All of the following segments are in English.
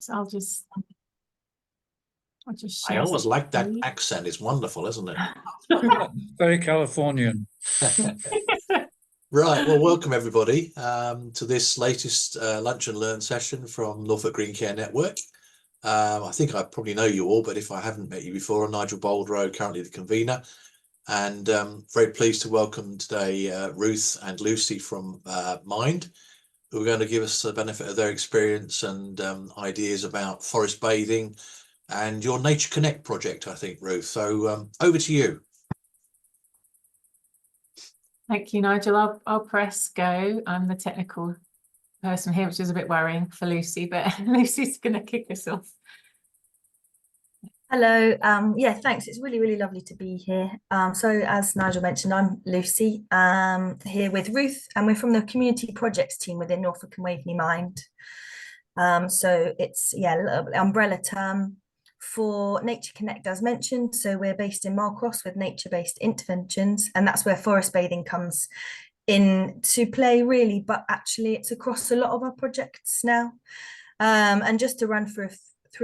So I'll just I share always like that screen. accent. It's wonderful, isn't it? Very Californian. Right. Well, welcome everybody to this latest Lunch and Learn session from Norfolk Green Care Network. I think I probably know you all, but if I haven't met you before, I'm Nigel Boldrow, currently the convener, and very pleased to welcome today Ruth and Lucy from Mind, who are going to give us the benefit of their experience and ideas about forest bathing and your Nature Connect project, I think, Ruth. So over to you. Thank you, Nigel. I'll press go. I'm the technical person here, which is a bit worrying for Lucy, but Lucy's going to kick us off. Hello. Yeah, thanks. It's really lovely to be here. So as Nigel mentioned, I'm Lucy, here with Ruth, and we're from the community projects team within Norfolk and Waveney Mind. So it's a little umbrella term for Nature Connect, as mentioned. So we're based in Marcross with nature-based interventions, and that's where forest bathing comes in to play, really. But actually, it's across a lot of our projects now. And just to run through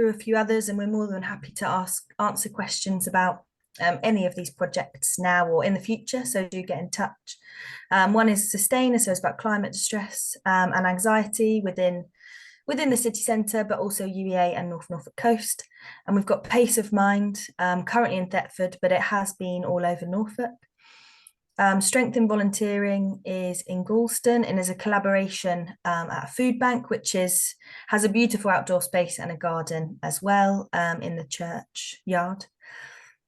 a few others, and we're more than happy to answer questions about any of these projects now or in the future, so do get in touch. One is Sustain, so it's about climate distress and anxiety within the city centre, but also UEA and North Norfolk coast. And we've got Pace of Mind, currently in Thetford, but it has been all over Norfolk. Strength in Volunteering is in Galston and is a collaboration at a food bank, which has a beautiful outdoor space and a garden as well in the church yard.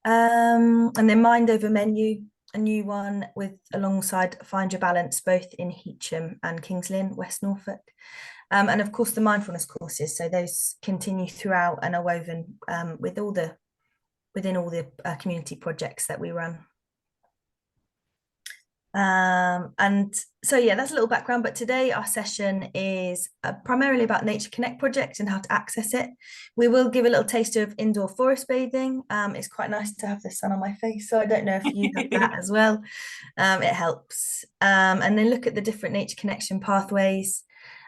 And then Mind Over Menu, a new one alongside Find Your Balance, both in Heacham and Kings Lynn, West Norfolk. And of course the mindfulness courses, so those continue throughout and are woven within all the community projects that we run. And so that's a little background, but today our session is primarily about Nature Connect project and how to access it. We will give a little taste of indoor forest bathing. It's quite nice to have the sun on my face, so I don't know if you have that as well. It helps. And then look at the different nature connection pathways.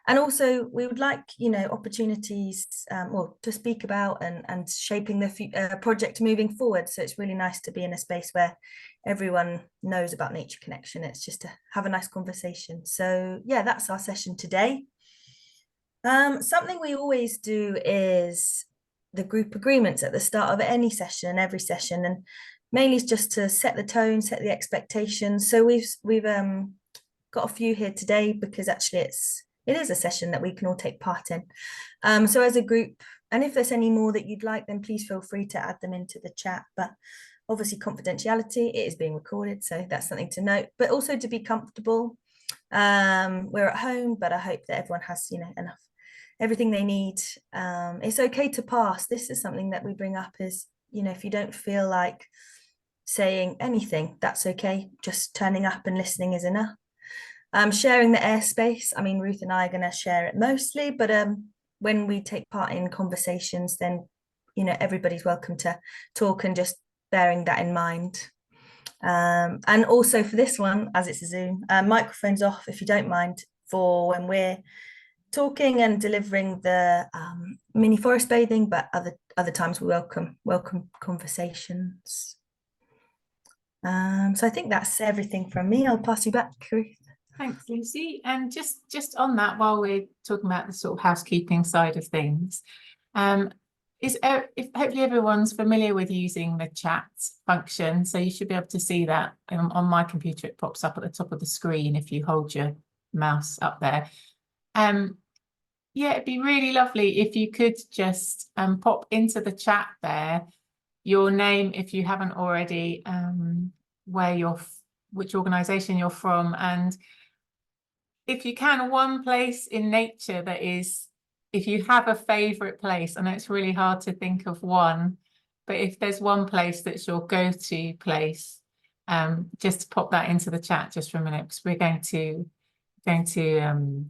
And also we would like, opportunities to speak about and shaping the project moving forward. So it's really nice to be in a space where everyone knows about Nature Connection. It's just to have a nice conversation. So that's our session today. Something we always do is the group agreements at the start of any session, every session, and mainly it's just to set the tone, set the expectations. So we've got a few here today because actually it is a session that we can all take part in. So as a group, and if there's any more that you'd like, then please feel free to add them into the chat. But obviously confidentiality, it is being recorded, so that's something to note. But also to be comfortable. We're at home, but I hope that everyone has, enough, everything they need. It's okay to pass. This is something that we bring up is, if you don't feel like saying anything, that's okay. Just turning up and listening is enough. Sharing the airspace. I mean, Ruth and I are going to share it mostly, but when we take part in conversations, then, everybody's welcome to talk, and just bearing that in mind. And also for this one, as it's a Zoom, microphones off if you don't mind, for when we're talking and delivering the mini forest bathing, but other times we welcome conversations. So I think that's everything from me. I'll pass you back, Ruth. Thanks, Lucy. And just on that, while we're talking about the sort of housekeeping side of things, if hopefully everyone's familiar with using the chat function, so you should be able to see that on my computer. It pops up at the top of the screen if you hold your mouse up there. It'd be really lovely if you could just pop into the chat there your name, if you haven't already, which organisation you're from, and if you can, one place in nature that is, if you have a favourite place. I know it's really hard to think of one, but if there's one place that's your go-to place, just pop that into the chat just for a minute, because we're going to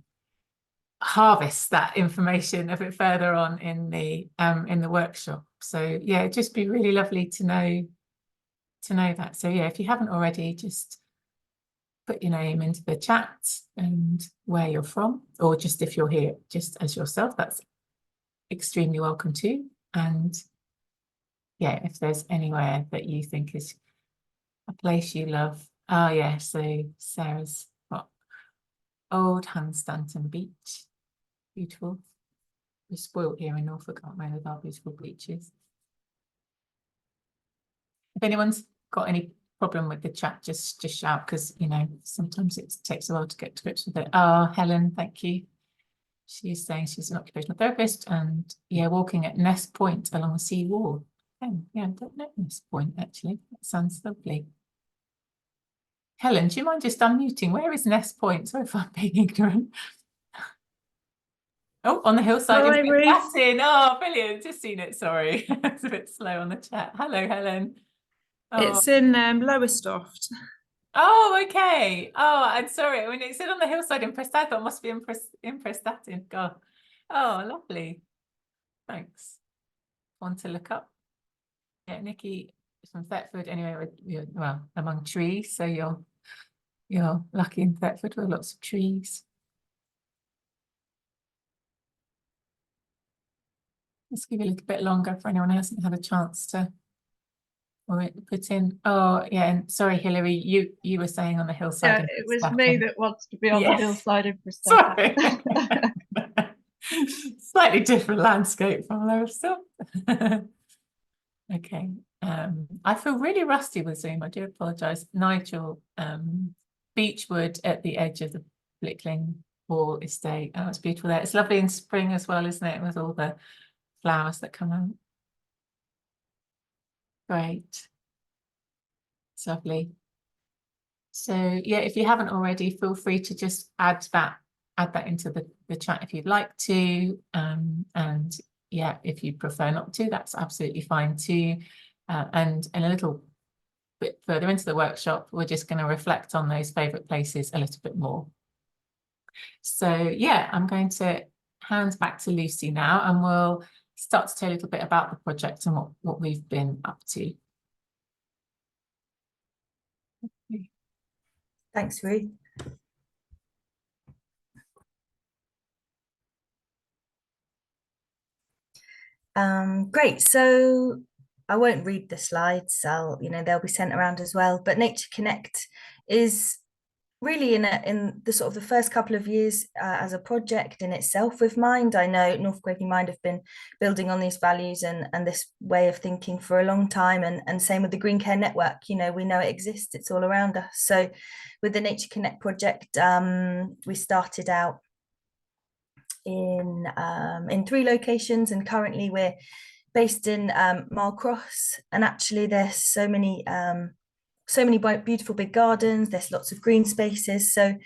harvest that information a bit further on in the workshop. So it'd just be really lovely to know that. So if you haven't already, just put your name into the chat and where you're from, or just if you're here just as yourself, that's extremely welcome to. And yeah, if there's anywhere that you think is a place you love. Oh yeah, so Sarah's got Old Hunstanton Beach. Beautiful. We're spoilt here in Norfolk, aren't we, with our beautiful beaches. If anyone's got any problem with the chat, just shout, because you know sometimes it takes a while to get to grips with it. Oh, Helen, thank you. She's saying she's an occupational therapist, and yeah, walking at Nest Point along the sea wall. Oh, yeah, I don't know Nest Point actually. That sounds lovely. Helen, do you mind just unmuting? Where is Nest Point? Sorry if I'm being ignorant. Oh, on the hillside Hi, in Ruth. Latin. Oh, brilliant. Just seen it. Sorry. It's a bit slow on the chat. Hello, Helen. Oh. It's in Lowestoft. Oh, okay. Oh, I'm sorry. When it said on the hillside in Prestatin, I thought it must be in Prestatin. God. Oh, lovely. Thanks. Want to look up? Yeah, Nikki is from Thetford. Anyway, well, among trees. So you're lucky in Thetford with lots of trees. Let's give it a little bit longer for anyone who hasn't had a chance to put in. Oh, yeah, and sorry, Hilary, you were saying on the hillside. Yeah, in it was me Prestatin. that wants to be on Yes. the hillside in Prestatin. Sorry. Slightly different landscape from Lowestoft. Okay. I feel really rusty with Zoom. I do apologise. Nigel, Beechwood at the edge of the Blickling Hall estate. Oh, it's beautiful there. It's lovely in spring as well, isn't it? With all the flowers that come out. Great. It's lovely. So yeah, if you haven't already, feel free to just add that into the chat if you'd like to. And yeah, if you prefer not to, that's absolutely fine too. And a little bit further into the workshop, we're just going to reflect on those favourite places a little bit more. So yeah, I'm going to hand back to Lucy now, and we'll start to tell a little bit about the project and what we've been up to. Thanks, Ruth. Great. So I won't read the slides. They'll be sent around as well. But Nature Connect is really in the sort of the first couple of years as a project in itself with Mind. I know Norfolk Waveney Mind have been building on these values and this way of thinking for a long time, and same with the Green Care Network. You know, we know it exists, it's all around us. So with the Nature Connect project, we started out in 3 locations, and currently we're based in Mile Cross, and actually there's so many beautiful big gardens, there's lots of green spaces. So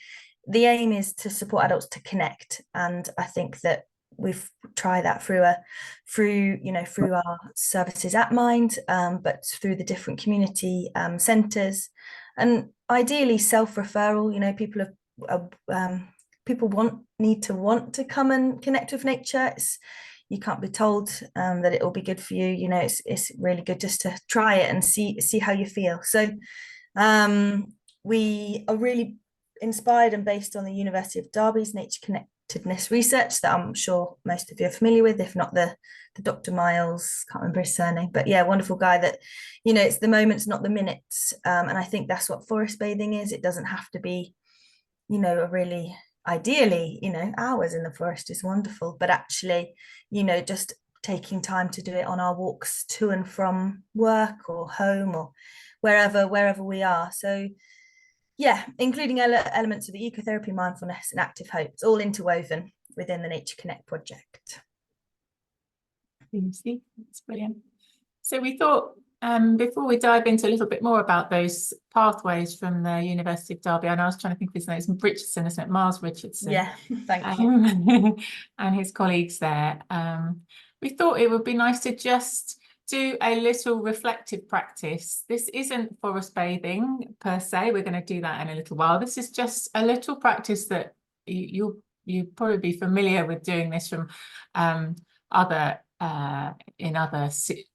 the aim is to support adults to connect, and I think that we've tried that through our services at Mind, but through the different community centres, and ideally self-referral. You know, people need to want to come and connect with nature. You can't be told that it will be good for you. You know, it's really good just to try it and see how you feel. So we are really inspired and based on the University of Derby's nature connectedness research that I'm sure most of you are familiar with, if not the Dr. Miles, can't remember his surname, but yeah, wonderful guy that, you know, it's the moments, not the minutes. And I think that's what forest bathing is. It doesn't have to be, you know, ideally, you know, hours in the forest is wonderful, but actually, you know, just taking time to do it on our walks to and from work or home or wherever we are. So yeah, including elements of the ecotherapy, mindfulness and active hope. It's all interwoven within the Nature Connect project. Lucy, that's brilliant. So we thought before we dive into a little bit more about those pathways from the University of Derby, and I was trying to think of his name, it's Richardson, isn't it? Miles Richardson. Yeah, thank you. And his colleagues there. We thought it would be nice to just do a little reflective practice. This isn't forest bathing per se. We're going to do that in a little while. This is just a little practice that you'll probably be familiar with doing this from other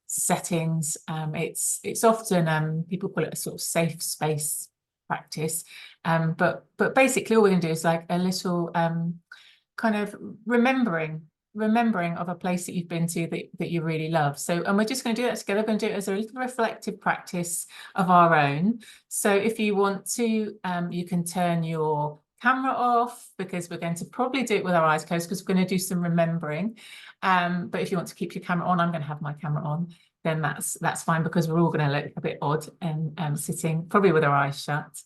settings. It's often people call it a sort of safe space practice, but basically all we're going to do is like a little kind of remembering remembering of a place that you've been to that you really love. So, and we're just going to do that together. We're going to do it as a little reflective practice of our own. So if you want to, you can turn your camera off, because we're going to probably do it with our eyes closed, because we're going to do some remembering. But if you want to keep your camera on, I'm going to have my camera on, then that's fine, because we're all going to look a bit odd and sitting probably with our eyes shut.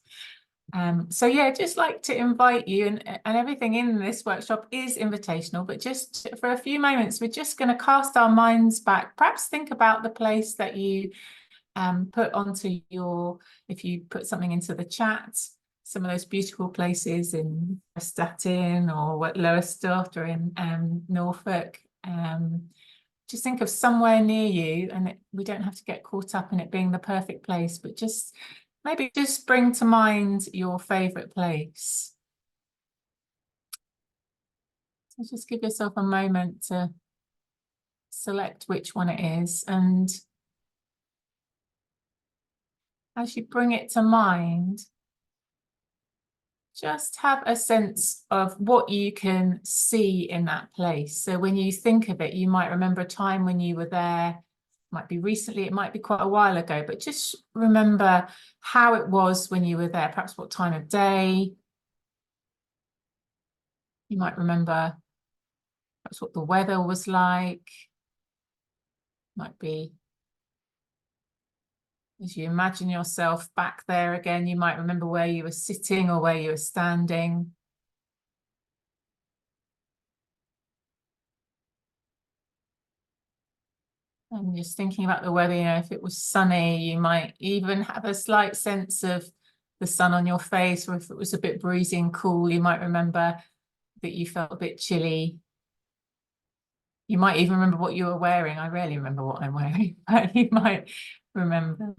So yeah, just like to invite you, and everything in this workshop is invitational, but just for a few moments, we're just going to cast our minds back. Perhaps think about the place that you put onto your, if you put something into the chat, some of those beautiful places in Statin or Lowestoft or in Norfolk. Just think of somewhere near you, and we don't have to get caught up in it being the perfect place, but just maybe just bring to mind your favorite place. So just give yourself a moment to select which one it is. And as you bring it to mind, just have a sense of what you can see in that place. So when you think of it, you might remember a time when you were there. Might be recently, it might be quite a while ago, but just remember how it was when you were there, perhaps what time of day. You might remember perhaps what the weather was like. Might be, as you imagine yourself back there again, you might remember where you were sitting or where you were standing. And just thinking about the weather, you know, if it was sunny, you might even have a slight sense of the sun on your face, or if it was a bit breezy and cool, you might remember that you felt a bit chilly. You might even remember what you were wearing. I rarely remember what I'm wearing, but you might remember.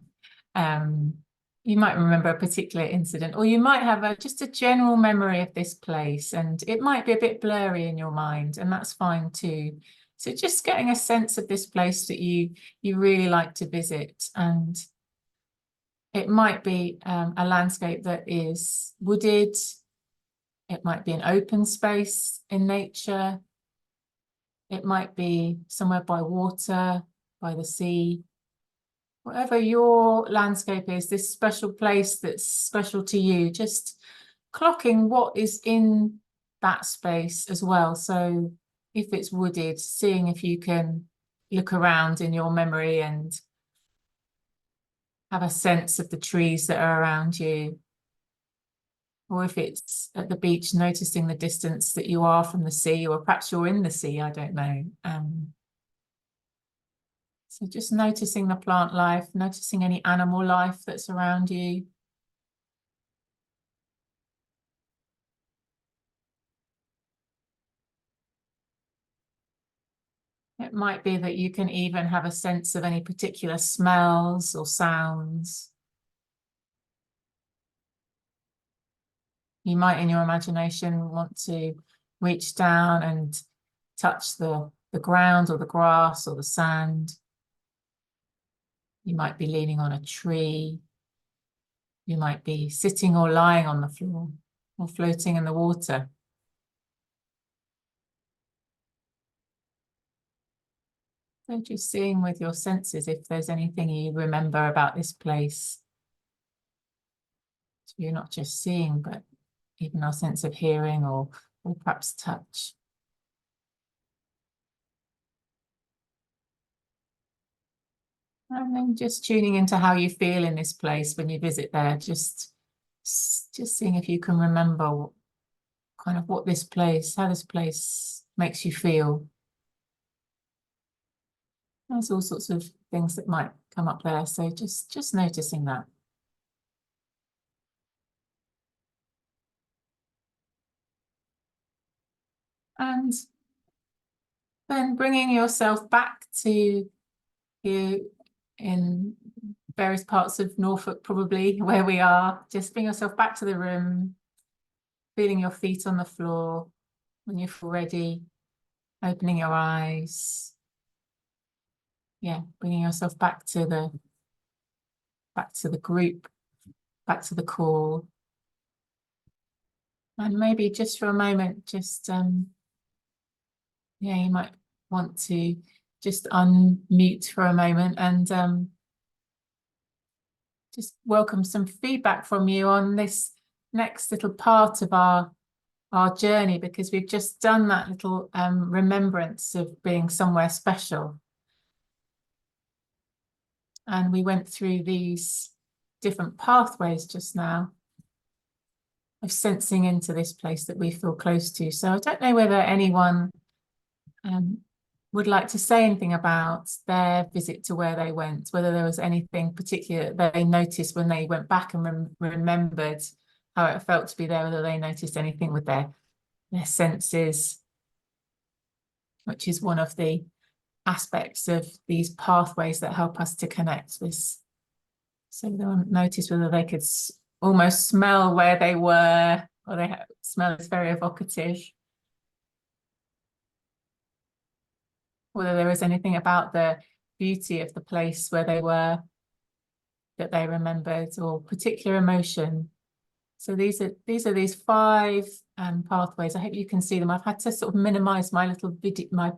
You might remember a particular incident, or you might have just a general memory of this place, and it might be a bit blurry in your mind, and that's fine too. So just getting a sense of this place that you really like to visit, and it might be a landscape that is wooded. It might be an open space in nature. It might be somewhere by water, by the sea. Whatever your landscape is, this special place that's special to you, just clocking what is in that space as well. So if it's wooded, seeing if you can look around in your memory and have a sense of the trees that are around you. Or if it's at the beach, noticing the distance that you are from the sea, or perhaps you're in the sea, I don't know. So just noticing the plant life, noticing any animal life that's around you. It might be that you can even have a sense of any particular smells or sounds. You might, in your imagination, want to reach down and touch the ground or the grass or the sand. You might be leaning on a tree. You might be sitting or lying on the floor or floating in the water. So just seeing with your senses if there's anything you remember about this place. So you're not just seeing, but even our sense of hearing or perhaps touch. And then just tuning into how you feel in this place when you visit there, just seeing if you can remember kind of what this place, how this place makes you feel. There's all sorts of things that might come up there, so just noticing that. And then bringing yourself back to you in various parts of Norfolk, probably where we are. Just bring yourself back to the room, feeling your feet on the floor. When you feel ready, opening your eyes. Yeah, bringing yourself back to the group, back to the call. And maybe just for a moment, just yeah, you might want to just unmute for a moment and just welcome some feedback from you on this next little part of our journey, because we've just done that little remembrance of being somewhere special. And we went through these different pathways just now of sensing into this place that we feel close to. So I don't know whether anyone would like to say anything about their visit to where they went, whether there was anything particular that they noticed when they went back and remembered how it felt to be there, whether they noticed anything with their senses, which is one of the aspects of these pathways that help us to connect with. So they noticed whether they could almost smell where they were, or smell is very evocative. Whether there was anything about the beauty of the place where they were that they remembered, or particular emotion. So these are these 5 pathways. I hope you can see them. I've had to sort of minimize my little video, my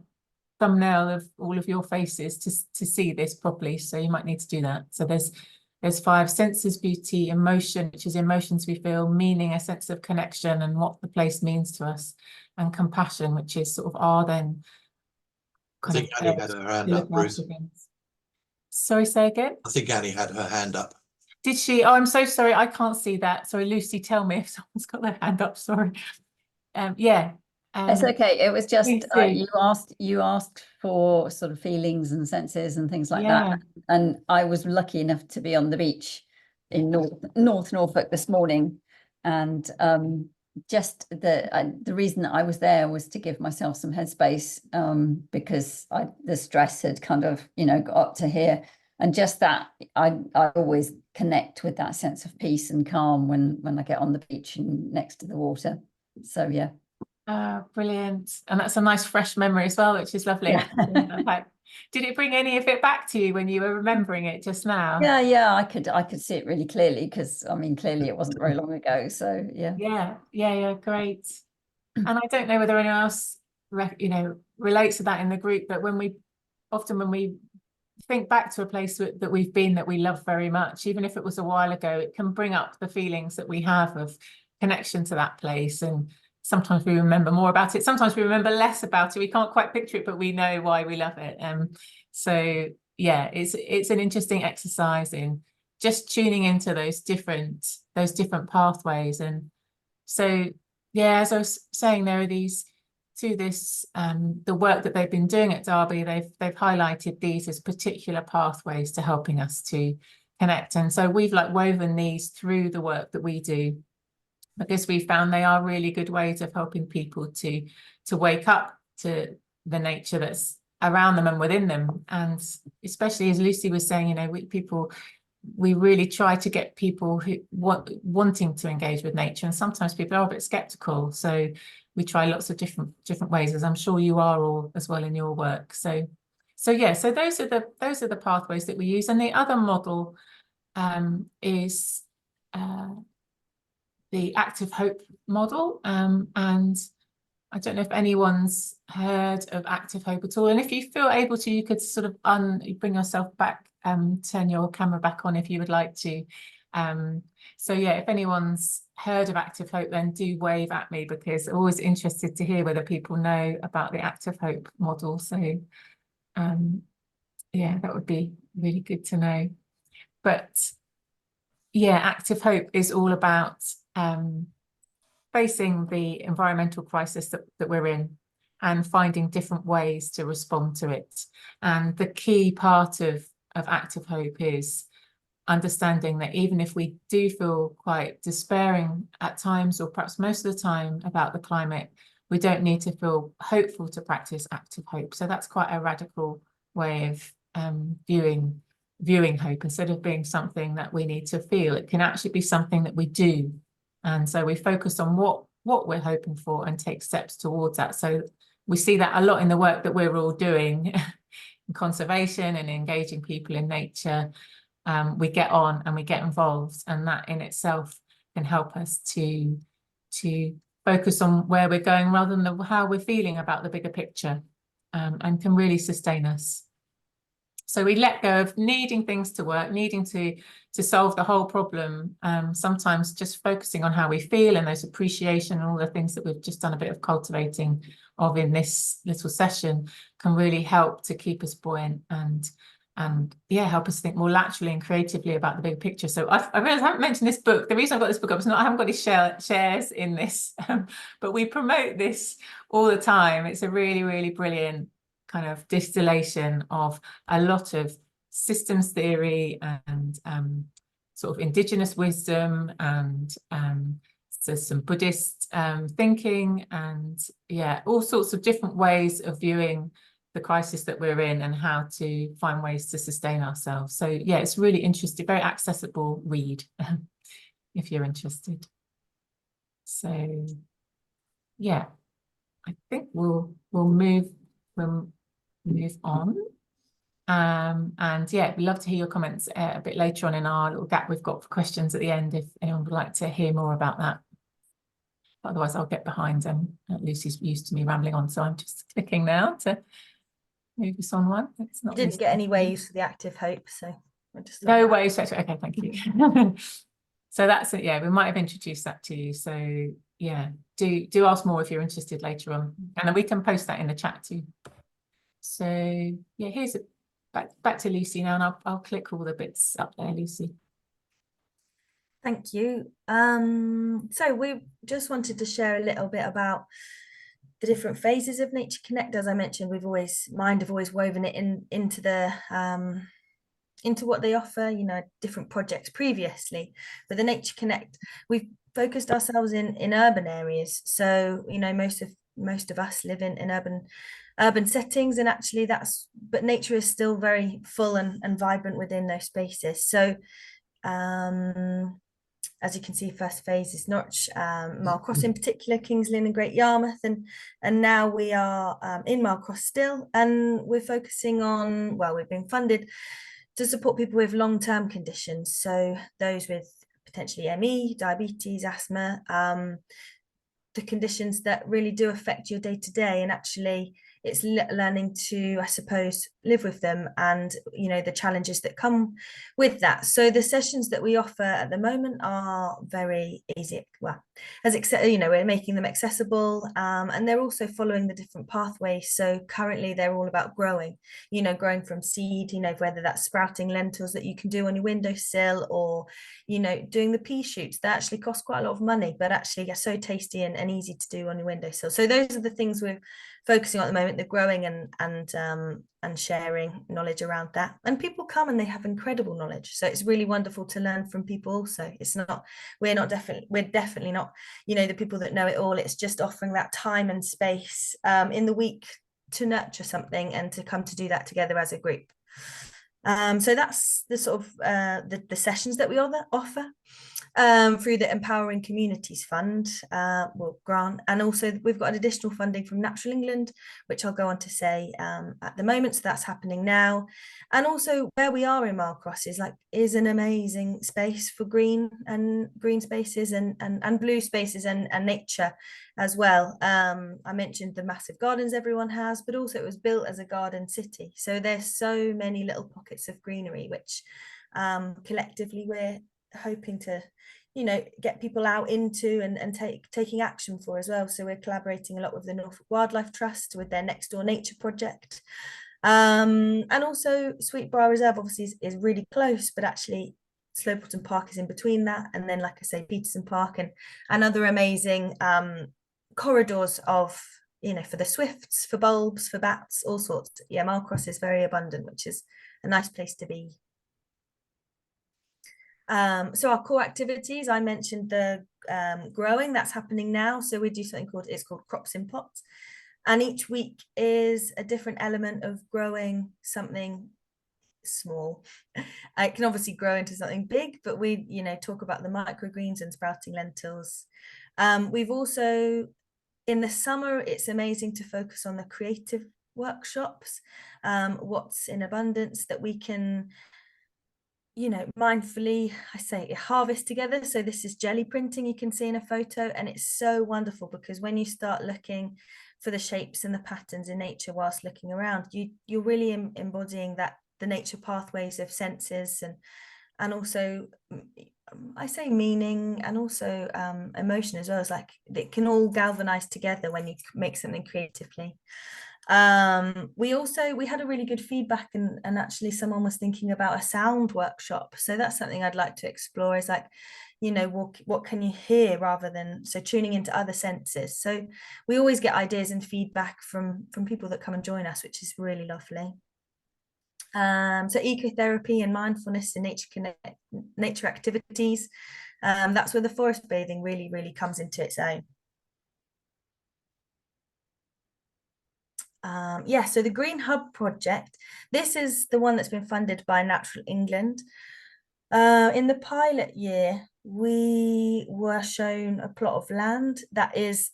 thumbnail of all of your faces to see this properly. So you might need to do that. So there's 5: senses, beauty, emotion, which is emotions we feel, meaning, a sense of connection and what the place means to us, and compassion, which is sort of our then. I think Annie had her hand up, Ruth. Sorry, say again? I think Annie had her hand up. Did she? Oh, I'm so sorry. I can't see that. Sorry, Lucy, tell me if someone's got their hand up. Sorry. Yeah. It's okay. It was just please do. you asked for sort of feelings and senses and things like Yeah. that. And I was lucky enough to be on the beach in North Norfolk this morning, and just the reason that I was there was to give myself some headspace, because the stress had kind of got up to here, and just that I always connect with that sense of peace and calm when I get on the beach and next to the water. So yeah. Brilliant. And that's a nice fresh memory as well, which is lovely. Yeah. Did it bring any of it back to you when you were remembering it just now? Yeah, I could see it really clearly, because I mean, clearly it wasn't very long ago. So Yeah, great. And I don't know whether anyone else relates to that in the group, but when we think back to a place that we've been that we love very much, even if it was a while ago, it can bring up the feelings that we have of connection to that place. And sometimes we remember more about it, sometimes we remember less about it, we can't quite picture it, but we know why we love it. So yeah, it's an interesting exercise in just tuning into those different pathways. And so yeah, as I was saying, there are these to this the work that they've been doing at Derby, they've highlighted these as particular pathways to helping us to connect. And so we've woven these through the work that we do, because we found they are really good ways of helping people to wake up to the nature that's around them and within them. And especially, as Lucy was saying, we really try to get people who wanting to engage with nature, and sometimes people are a bit skeptical, so we try lots of different ways, as I'm sure you are all as well in your work. So yeah, so those are the pathways that we use. And the other model is the active hope model, and I don't know if anyone's heard of active hope at all. And if you feel able to, you could sort of bring yourself back, turn your camera back on if you would like to. So yeah, if anyone's heard of active hope, then do wave at me, because I'm always interested to hear whether people know about the active hope model. So yeah, that would be really good to know. But yeah, active hope is all about facing the environmental crisis that we're in and finding different ways to respond to it. And the key part of active hope is understanding that even if we do feel quite despairing at times, or perhaps most of the time, about the climate, we don't need to feel hopeful to practice active hope. So that's quite a radical way of viewing hope. Instead of being something that we need to feel, it can actually be something that we do. And so we focus on what we're hoping for and take steps towards that. So we see that a lot in the work that we're all doing in conservation and engaging people in nature. We get on and we get involved, and that in itself can help us to focus on where we're going rather than how we're feeling about the bigger picture. and can really sustain us. So we let go of needing things to work, needing to solve the whole problem. Sometimes just focusing on how we feel and those appreciation and all the things that we've just done a bit of cultivating of in this little session can really help to keep us buoyant and yeah, help us think more laterally and creatively about the big picture. So I realize I haven't mentioned this book. The reason I've got this book up is not I haven't got any shares in this, but we promote this all the time. It's a really, really brilliant kind of distillation of a lot of systems theory and sort of indigenous wisdom and so some Buddhist thinking and yeah, all sorts of different ways of viewing the crisis that we're in and how to find ways to sustain ourselves. So yeah, it's really interesting, very accessible read if you're interested. So yeah, I think we'll move on. And yeah, we'd love to hear your comments a bit later on in our little gap we've got for questions at the end if anyone would like to hear more about that. Otherwise I'll get behind and Lucy's used to me rambling on, so I'm just clicking now to move us on one. It's not You didn't get any waves for the active hope, so I just no waves. Okay, thank you. So that's it. Yeah, we might have introduced that to you. So yeah, do ask more if you're interested later on, and then we can post that in the chat too. So yeah, here's it. Back to Lucy now, and I'll click all the bits up there, Lucy. Thank you. So we just wanted to share a little bit about the different phases of Nature Connect. As I mentioned, Mind have always woven it into the into what they offer, you know, different projects previously. But the Nature Connect, we've focused ourselves in urban areas. So, you know, most of us live in urban settings, and actually but nature is still very full and vibrant within those spaces. So as you can see, first phase is Norwich, Malcross in particular, Kings Lynn and Great Yarmouth, and now we are in Malcross still, and we're focusing on, well, we've been funded to support people with long-term conditions, so those with potentially ME, diabetes, asthma, the conditions that really do affect your day-to-day, and actually it's learning to, I suppose, live with them and, you know, the challenges that come with that. So the sessions that we offer at the moment are very easy. Well, you know, we're making them accessible, and they're also following the different pathways. So currently they're all about growing, you know, growing from seed, you know, whether that's sprouting lentils that you can do on your windowsill, or, you know, doing the pea shoots that actually cost quite a lot of money, but actually are so tasty and easy to do on your windowsill. So those are the things we're focusing on at the moment, the growing and sharing knowledge around that. And people come and they have incredible knowledge, so it's really wonderful to learn from people also. It's not, we're definitely not, you know, the people that know it all. It's just offering that time and space in the week to nurture something and to come to do that together as a group. So that's the sort of the sessions that we offer through the Empowering Communities Fund, grant, and also we've got an additional funding from Natural England, which I'll go on to say at the moment. So that's happening now, and also where we are in Malcross is an amazing space for green spaces and blue spaces and nature as well. I mentioned the massive gardens everyone has, but also it was built as a garden city. So there's so many little pockets of greenery, which collectively we're hoping to, you know, get people out into and taking action for as well. So we're collaborating a lot with the Norfolk Wildlife Trust with their Next Door Nature project. And also Sweetbriar Reserve obviously is really close, but actually Slopelton Park is in between that. And then, like I say, Peterson Park and other amazing corridors of, you know, for the swifts, for bulbs, for bats, all sorts. Yeah, Malcross is very abundant, which is a nice place to be. So our core activities, I mentioned the growing, that's happening now. So we do something called Crops in Pots. And each week is a different element of growing something small. It can obviously grow into something big, but we, you know, talk about the microgreens and sprouting lentils. We've also, in the summer, it's amazing to focus on the creative workshops, what's in abundance that we can, you know, mindfully, I say, harvest together. So this is jelly printing, you can see in a photo, and it's so wonderful because when you start looking for the shapes and the patterns in nature whilst looking around. You're really embodying that, the nature pathways of senses, and also I say meaning, and also emotion as well. It's like it can all galvanize together when you make something creatively. We had a really good feedback, and actually someone was thinking about a sound workshop, so that's something I'd like to explore, is like, you know, what can you hear, rather than so tuning into other senses. So we always get ideas and feedback from people that come and join us, which is really lovely. So ecotherapy and mindfulness and nature activities, that's where the forest bathing really comes into its own. Yeah, so the Green Hub project, this is the one that's been funded by Natural England. In the pilot year, we were shown a plot of land that is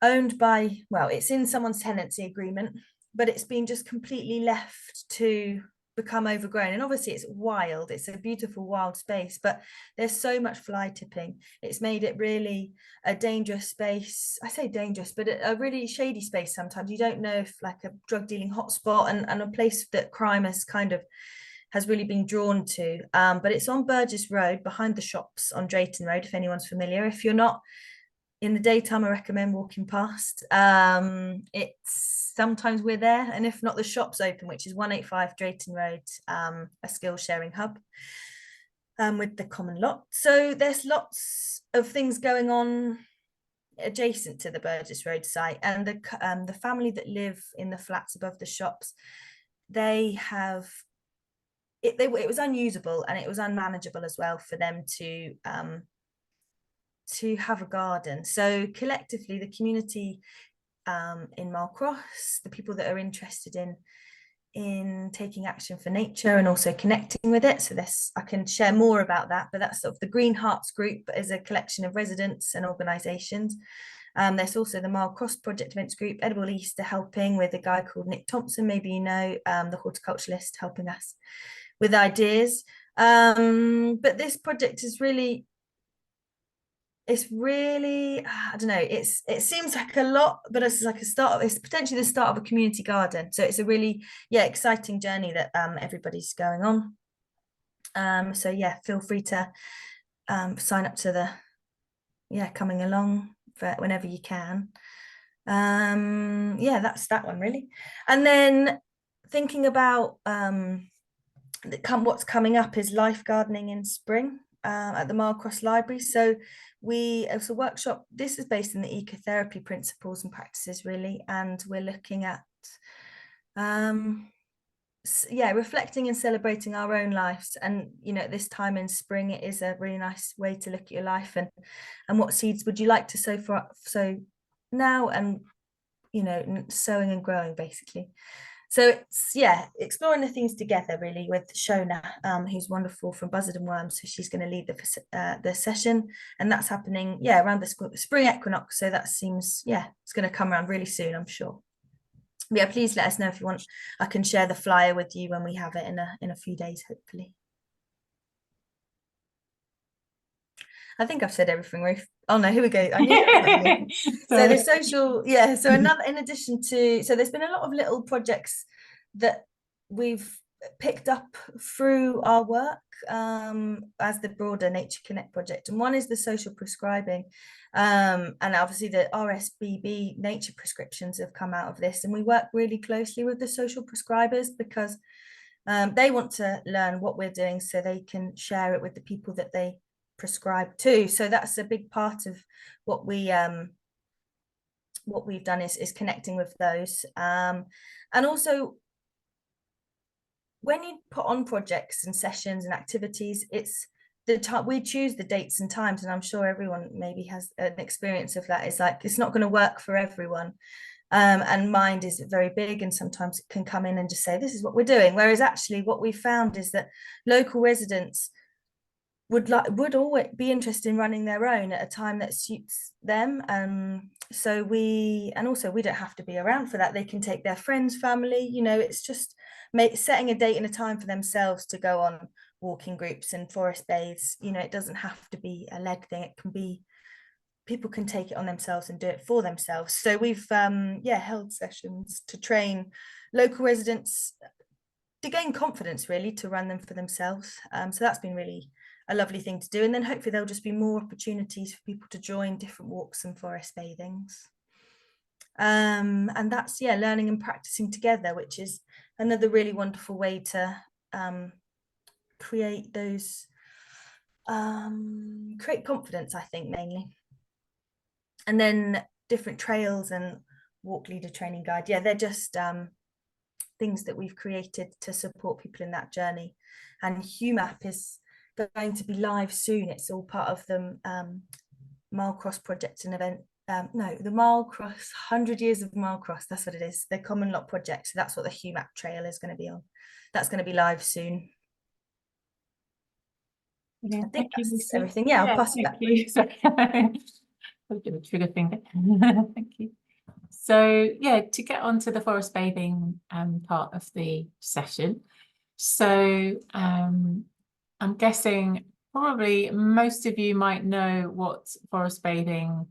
owned by, well, it's in someone's tenancy agreement, but it's been just completely left to become overgrown. And obviously it's wild, it's a beautiful wild space, but there's so much fly tipping. It's made it really a dangerous space. I say dangerous, but a really shady space sometimes. You don't know if, like, a drug dealing hotspot, and a place that crime has really been drawn to. But it's on Burgess Road, behind the shops on Drayton Road, if anyone's familiar. If you're not, in the daytime, I recommend walking past. It's sometimes we're there, and if not, the shop's open, which is 185 Drayton Road, a skills sharing hub with the common lot. So there's lots of things going on adjacent to the Burgess Road site, and the family that live in the flats above the shops, they have it was unusable, and it was unmanageable as well for them to have a garden. So collectively, the community in Malcross, the people that are interested in taking action for nature and also connecting with it. So I can share more about that, but that's sort of the Green Hearts group, as a collection of residents and organisations. There's also the Malcross Project Events Group, Edible Easter, helping with a guy called Nick Thompson, maybe you know, the horticulturalist, helping us with ideas. But this project is really, I don't know, it seems like a lot, but it's like it's potentially the start of a community garden. So it's a really, yeah, exciting journey that everybody's going on. So yeah, feel free to sign up to coming along for whenever you can. Yeah, that's that one really. And then thinking about what's coming up is life gardening in spring at the Malcross Library. So it's a workshop. This is based in the ecotherapy principles and practices really, and we're looking at reflecting and celebrating our own lives. And you know, at this time in spring, it is a really nice way to look at your life and what seeds would you like to sow now, and you know, sowing and growing basically. So it's, yeah, exploring the things together really with Shona, who's wonderful, from Buzzard and Worms. So she's going to lead the session, and that's happening, yeah, around the spring equinox. So that seems, yeah, it's going to come around really soon, I'm sure. But yeah, please let us know if you want. I can share the flyer with you when we have it in a few days, hopefully. I think I've said everything, Ruth. Oh no, here we go. I knew so the social, yeah. So another, in addition to, so there's been a lot of little projects that we've picked up through our work as the broader Nature Connect project. And one is the social prescribing. And obviously the RSBB nature prescriptions have come out of this. And we work really closely with the social prescribers because they want to learn what we're doing so they can share it with the people that they prescribe to. So that's a big part of what we've done is connecting with those. And also, when you put on projects and sessions and activities, it's the time we choose the dates and times, and I'm sure everyone maybe has an experience of that. It's like it's not going to work for everyone. And mind is very big, and sometimes it can come in and just say, this is what we're doing. Whereas actually what we found is that local residents would always be interested in running their own at a time that suits them. So also we don't have to be around for that. They can take their friends, family, you know, it's just setting a date and a time for themselves to go on walking groups and forest bathes. You know, it doesn't have to be a led thing. It can be people can take it on themselves and do it for themselves. So we've held sessions to train local residents to gain confidence, really, to run them for themselves. So that's been really a lovely thing to do. And then hopefully there'll just be more opportunities for people to join different walks and forest bathings. And that's, learning and practicing together, which is another really wonderful way to create those, create confidence, I think, mainly. And then different trails and walk leader training guide. Yeah, they're just things that we've created to support people in that journey. And HUMAP is going to be live soon. It's all part of the Mile Cross project and event. The Mile Cross, 100 Years of Mile Cross, that's what it is. The Common Lot project. So that's what the HUMAP trail is going to be on. That's going to be live soon. Yeah, I think that's Lucy. everything. Yeah, I'll pass it back. You. Sorry. I'll give a trigger finger. Thank you. So yeah, to get on to the forest bathing part of the session. So I'm guessing probably most of you might know what forest bathing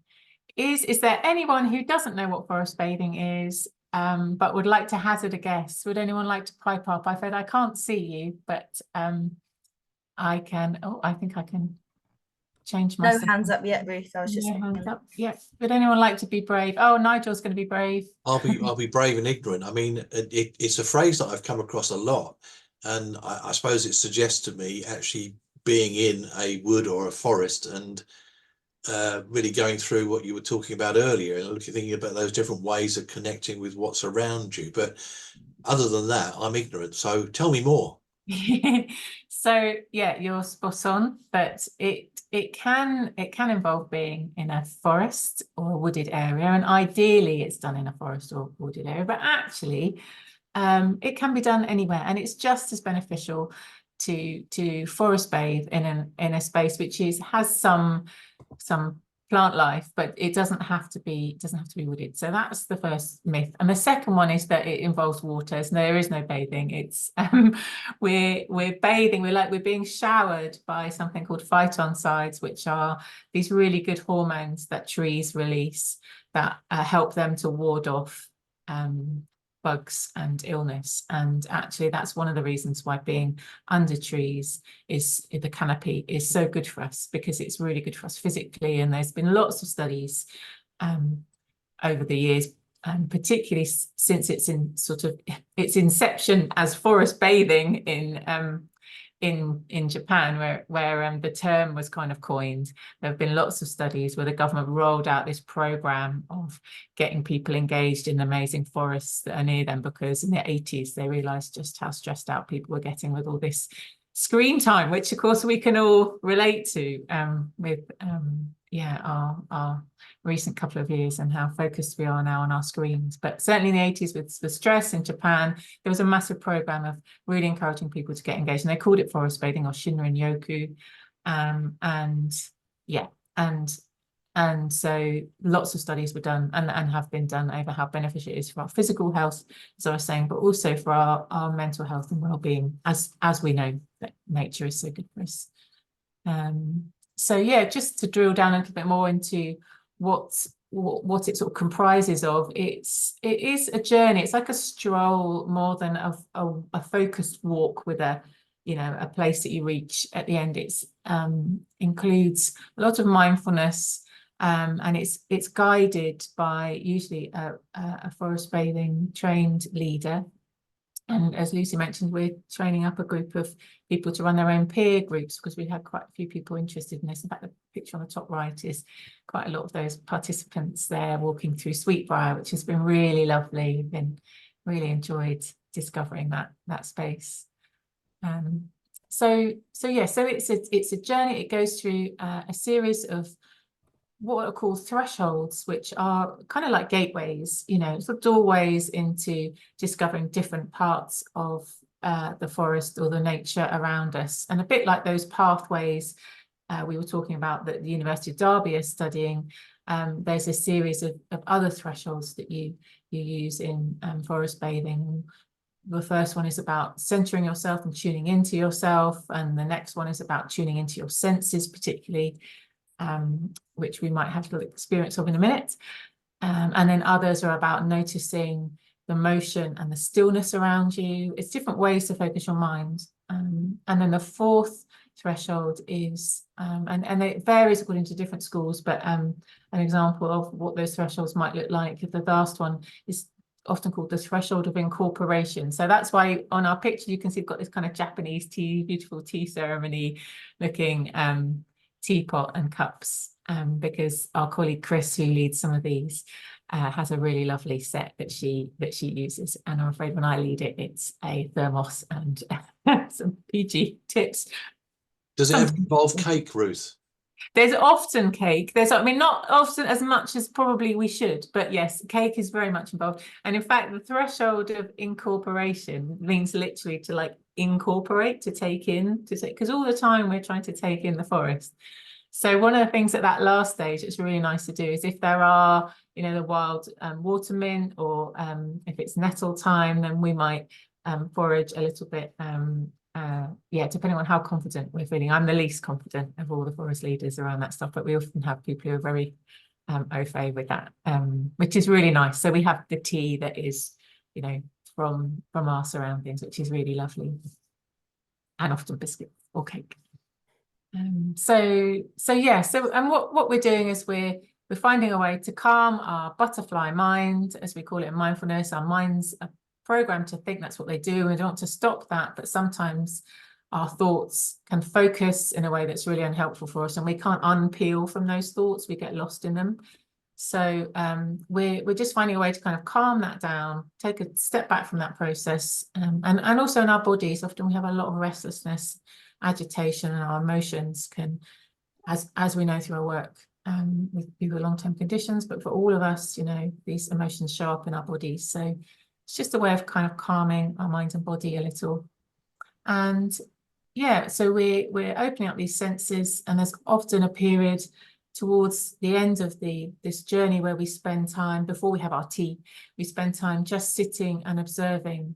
is. Is there anyone who doesn't know what forest bathing is, but would like to hazard a guess? Would anyone like to pipe up? I've said I can't see you, but I can. Oh, I think I can change my. No hands up yet, Ruth. I was just no hands up. Yes. Would anyone like to be brave? Oh, Nigel's going to be brave. I'll be brave and ignorant. I mean, it's a phrase that I've come across a lot, and I suppose it suggests to me actually being in a wood or a forest and really going through what you were talking about earlier and thinking about those different ways of connecting with what's around you. But other than that, I'm ignorant. So tell me more. So yeah, you're spot on, but it can involve being in a forest or a wooded area, and ideally it's done in a forest or wooded area, but actually it can be done anywhere, and it's just as beneficial to forest bathe in a space which has some plant life, but it doesn't have to be wooded. So that's the first myth. And the second one is that it involves water. So there is no bathing. It's we're bathing, we're being showered by something called phytoncides, which are these really good hormones that trees release that help them to ward off bugs and illness. And actually that's one of the reasons why being under trees is the canopy is so good for us, because it's really good for us physically. And there's been lots of studies over the years, and particularly since it's in sort of its inception as forest bathing in Japan, where the term was kind of coined. There have been lots of studies where the government rolled out this program of getting people engaged in amazing forests that are near them, because in the 80s they realized just how stressed out people were getting with all this screen time, which of course we can all relate to with our recent couple of years and how focused we are now on our screens. But certainly in the 80s with the stress in Japan, there was a massive program of really encouraging people to get engaged, and they called it forest bathing or Shinrin Yoku. And so lots of studies were done and have been done over how beneficial it is for our physical health, as I was saying, but also for our mental health and well-being, as we know that nature is so good for us. So yeah, just to drill down a little bit more into what it sort of comprises of, it is a journey. It's like a stroll more than a focused walk with a place that you reach at the end. It's includes a lot of mindfulness, and it's guided by usually a forest bathing trained leader. And as Lucy mentioned, we're training up a group of people to run their own peer groups, because we had quite a few people interested in this. In fact, the picture on the top right is quite a lot of those participants there walking through Sweetbriar, which has been really lovely. Been really enjoyed discovering that space. So it's a journey. It goes through a series of what are called thresholds, which are kind of like gateways, sort of doorways into discovering different parts of the forest or the nature around us. And a bit like those pathways we were talking about that the University of Derby is studying, there's a series of other thresholds that you use in forest bathing. The first one is about centering yourself and tuning into yourself, and the next one is about tuning into your senses, particularly which we might have a little experience of in a minute. And then others are about noticing the motion and the stillness around you. It's different ways to focus your mind. And then the fourth threshold is, and it varies according to different schools, but an example of what those thresholds might look like, the last one is often called the threshold of incorporation. So that's why on our picture you can see we've got this kind of Japanese beautiful tea ceremony looking teapot and cups, because our colleague Chris, who leads some of these, has a really lovely set that she uses, and I'm afraid when I lead it, it's a thermos and some PG tips. Does it ever involve cake, Ruth? There's often cake. I mean, not often as much as probably we should, but yes, cake is very much involved. And in fact, the threshold of incorporation means literally to like incorporate, to take in, because all the time we're trying to take in the forest. So one of the things at that last stage it's really nice to do is if there are, the wild water mint, or if it's nettle time, then we might forage a little bit. Depending on how confident we're feeling. I'm the least confident of all the forest leaders around that stuff, but we often have people who are very au fait with that, which is really nice. So we have the tea that is, from our surroundings, which is really lovely, and often biscuits or cake. And what we're doing is we're finding a way to calm our butterfly mind, as we call it in mindfulness. Our minds are programmed to think, that's what they do. We don't want to stop that, but sometimes our thoughts can focus in a way that's really unhelpful for us, and we can't unpeel from those thoughts. We get lost in them. So we're just finding a way to kind of calm that down, take a step back from that process, and also in our bodies. Often we have a lot of restlessness, agitation, and our emotions can, as we know through our work with people with long-term conditions, but for all of us, these emotions show up in our bodies. So it's just a way of kind of calming our mind and body a little. And so we're opening up these senses, and there's often a period towards the end of this journey where we spend time, before we have our tea, we spend time just sitting and observing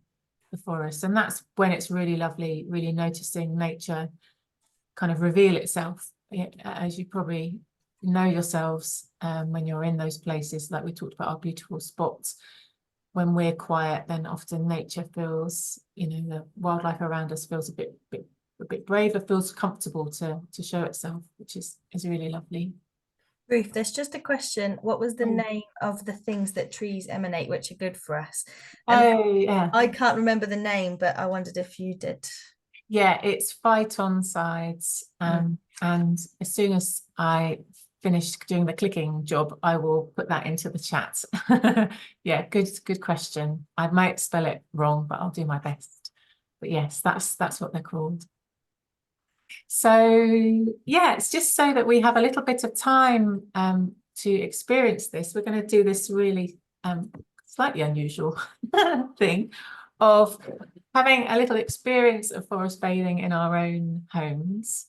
the forest. And that's when it's really lovely, really noticing nature kind of reveal itself, as you probably know yourselves when you're in those places, like we talked about our beautiful spots. When we're quiet, then often nature feels, the wildlife around us feels a bit braver, feels comfortable to show itself, which is really lovely. Ruth, there's just a question. What was the name of the things that trees emanate, which are good for us? Yeah. I can't remember the name, but I wondered if you did. Yeah, it's phytoncides. And as soon as I finished doing the clicking job, I will put that into the chat. Yeah, good question. I might spell it wrong, but I'll do my best. But yes, that's what they're called. So yeah, it's just so that we have a little bit of time to experience this. We're going to do this really slightly unusual thing of having a little experience of forest bathing in our own homes.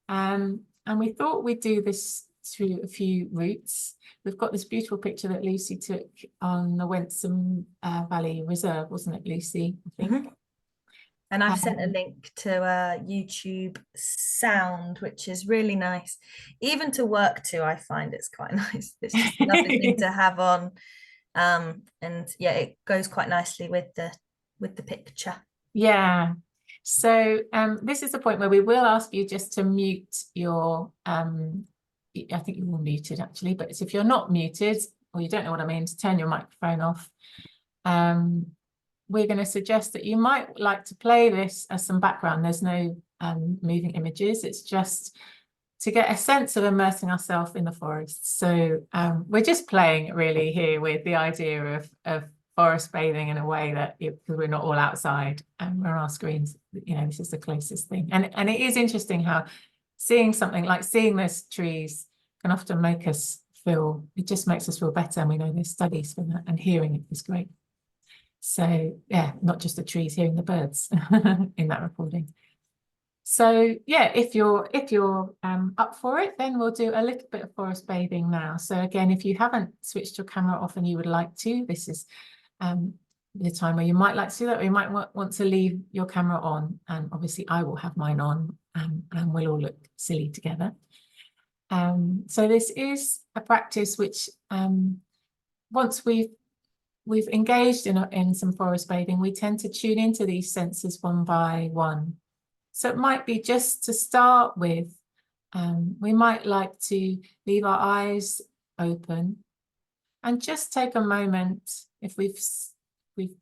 And we thought we'd do this through a few routes. We've got this beautiful picture that Lucy took on the Wensum Valley Reserve, wasn't it, Lucy? I think. And I've sent a link to YouTube sound, which is really nice. Even to work to, I find it's quite nice. It's just a lovely thing to have on. And yeah, it goes quite nicely with the picture. Yeah. So this is the point where we will ask you just to mute your I think you're all muted actually, but if you're not muted, or you don't know what I mean, to turn your microphone off. We're going to suggest that you might like to play this as some background. There's no moving images. It's just to get a sense of immersing ourselves in the forest. So we're just playing really here with the idea of forest bathing in a way that, because we're not all outside and we're on our screens, this is the closest thing. And it is interesting how seeing something like seeing those trees can often make us feel, it just makes us feel better. And we know there's studies for that, and hearing it is great. So yeah, not just the trees, hearing the birds in that recording. So yeah, if you're up for it, then we'll do a little bit of forest bathing now. So again, if you haven't switched your camera off and you would like to, this is the time where you might like to do that, or you might want to leave your camera on, and obviously I will have mine on, and we'll all look silly together. So this is a practice which once we've engaged in some forest bathing, we tend to tune into these senses one by one. So it might be just to start with, we might like to leave our eyes open and just take a moment if we've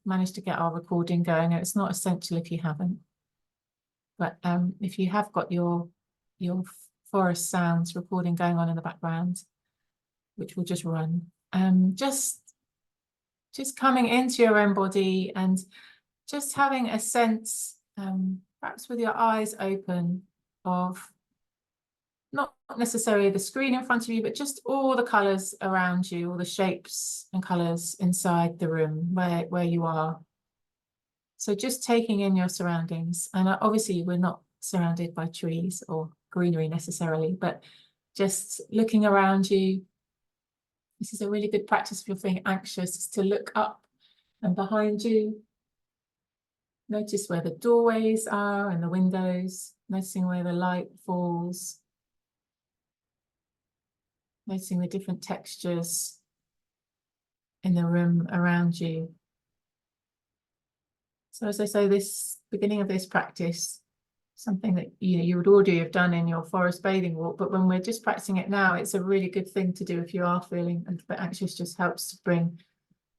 managed to get our recording going. It's not essential if you haven't, but if you have got your forest sounds recording going on in the background, which will just run, just coming into your own body and just having a sense, perhaps with your eyes open, of not necessarily the screen in front of you, but just all the colours around you, all the shapes and colours inside the room where you are. So just taking in your surroundings. And obviously we're not surrounded by trees or greenery necessarily, but just looking around you. This is a really good practice if you're feeling anxious, is to look up and behind you. Notice where the doorways are and the windows, noticing where the light falls, noticing the different textures in the room around you. So as I say, this beginning of this practice, something that you would already have done in your forest bathing walk, but when we're just practicing it now, it's a really good thing to do if you are feeling a little bit anxious. Just helps to bring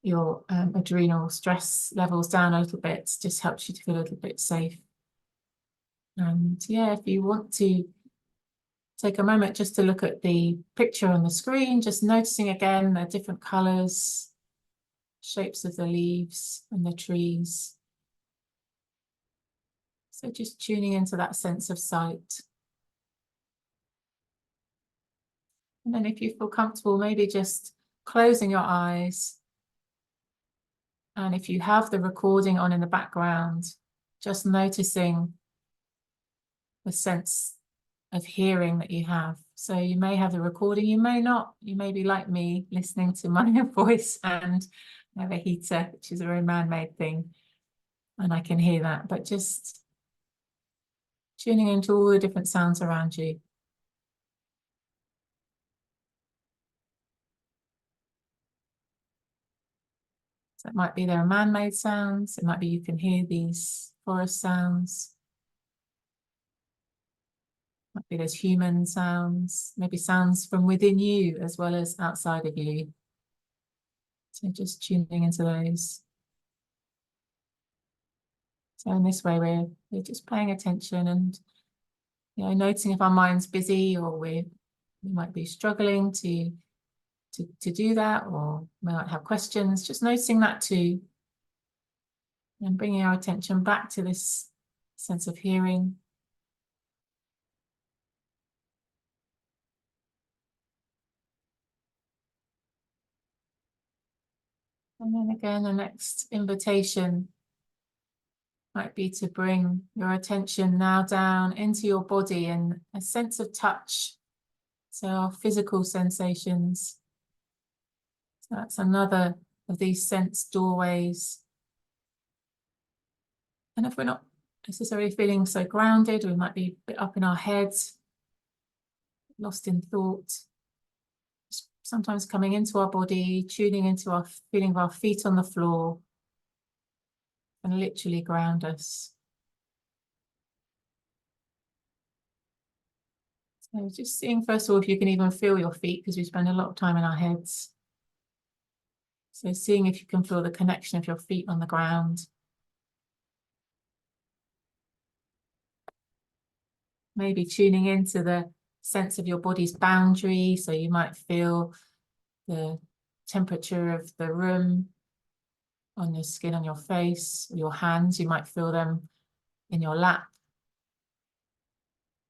your adrenal stress levels down a little bit. Just helps you to feel a little bit safe. And yeah, if you want to take a moment just to look at the picture on the screen, just noticing again the different colours, shapes of the leaves and the trees. So just tuning into that sense of sight. And then if you feel comfortable, maybe just closing your eyes. And if you have the recording on in the background, just noticing the sense of hearing that you have. So you may have the recording, you may not. You may be like me, listening to my voice, and I have a heater, which is a very man-made thing, and I can hear that. But just tuning into all the different sounds around you. So it might be there are man-made sounds. It might be you can hear these forest sounds. Might be there's human sounds, maybe sounds from within you as well as outside of you. So just tuning into those. So in this way, we're just paying attention and noticing if our mind's busy or we might be struggling to do that, or we might have questions. Just noticing that too, and bringing our attention back to this sense of hearing. And then again, the next invitation might be to bring your attention now down into your body and a sense of touch. So our physical sensations. So that's another of these sense doorways. And if we're not necessarily feeling so grounded, we might be a bit up in our heads, lost in thought. Sometimes coming into our body, tuning into our feeling of our feet on the floor, and literally ground us. So just seeing first of all if you can even feel your feet, because we spend a lot of time in our heads. So seeing if you can feel the connection of your feet on the ground. Maybe tuning into the sense of your body's boundary. So you might feel the temperature of the room on your skin, on your face, your hands. You might feel them in your lap,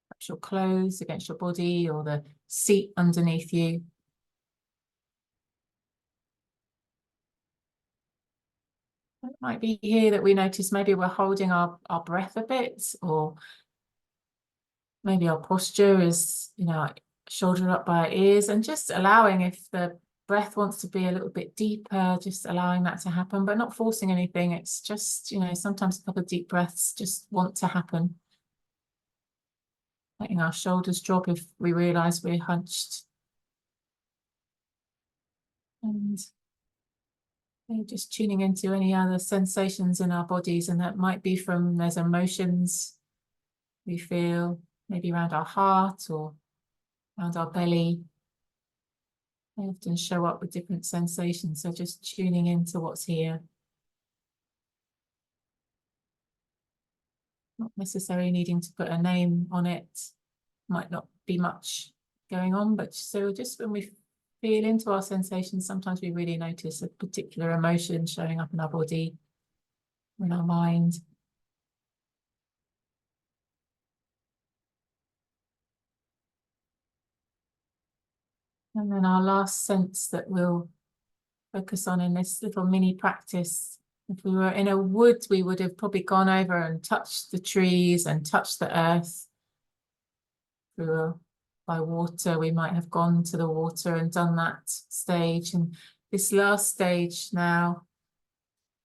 perhaps your clothes against your body, or the seat underneath you. It might be here that we notice maybe we're holding our breath a bit, or maybe our posture is, shoulder up by our ears, and just allowing, if the breath wants to be a little bit deeper, just allowing that to happen, but not forcing anything. It's just, sometimes a couple of deep breaths just want to happen. letting our shoulders drop if we realise we're hunched. And just tuning into any other sensations in our bodies, and that might be from those emotions we feel, maybe around our heart or around our belly. They often show up with different sensations, so just tuning into what's here. Not necessarily needing to put a name on it, might not be much going on, but so just when we feel into our sensations, sometimes we really notice a particular emotion showing up in our body, in our mind. And then our last sense that we'll focus on in this little mini practice, if we were in a wood, we would have probably gone over and touched the trees and touched the earth. If we were by water, we might have gone to the water and done that stage. And this last stage now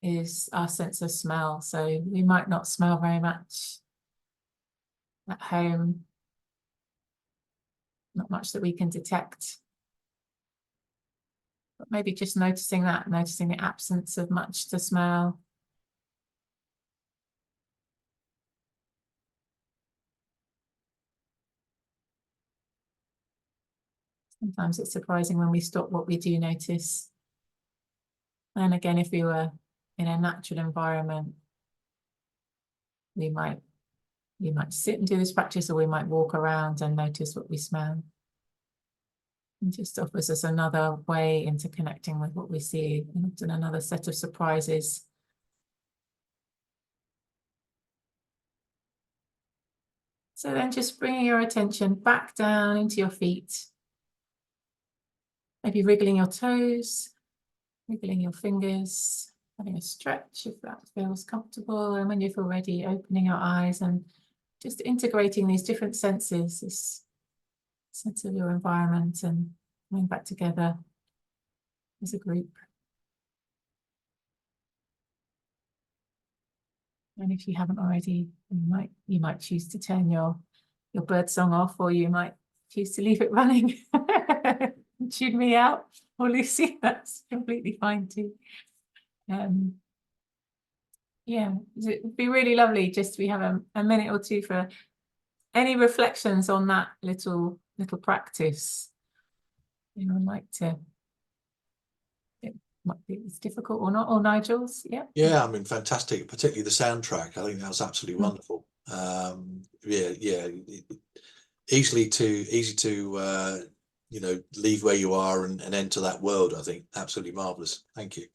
is our sense of smell. So we might not smell very much at home, not much that we can detect. But maybe just noticing that, noticing the absence of much to smell. Sometimes it's surprising when we stop what we do notice. And again, if we were in a natural environment, we might sit and do this practice, or we might walk around and notice what we smell. It just offers us another way into connecting with what we see, and often another set of surprises. So then just bringing your attention back down into your feet, maybe wriggling your toes, wriggling your fingers, having a stretch if that feels comfortable. And when you feel ready, opening your eyes and just integrating these different senses, this sense of your environment, and coming back together as a group. And if you haven't already, you might choose to turn your bird song off, or you might choose to leave it running. Tune me out, or Lucy, that's completely fine too. Yeah, it'd be really lovely just we have a minute or two for any reflections on that little practice. Anyone like to? It might be it's difficult or not, or Nigel's, yeah. Yeah, I mean, fantastic, particularly the soundtrack. I think that was absolutely wonderful. Yeah, easy to leave where you are and enter that world. I think absolutely marvelous. Thank you.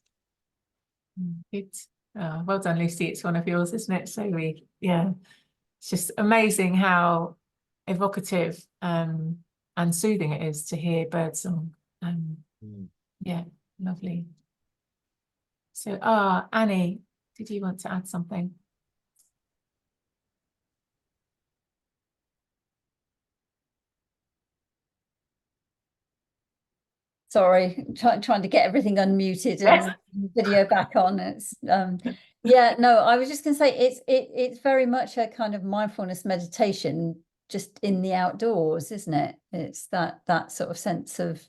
Good. Well done, Lucy. It's one of yours, isn't it? So it's just amazing how evocative and soothing it is to hear birdsong. Yeah, lovely. So, Annie, did you want to add something? Sorry, trying to get everything unmuted and video back on. It's yeah, no, I was just going to say it's very much a kind of mindfulness meditation, just in the outdoors, isn't it? It's that sort of sense of,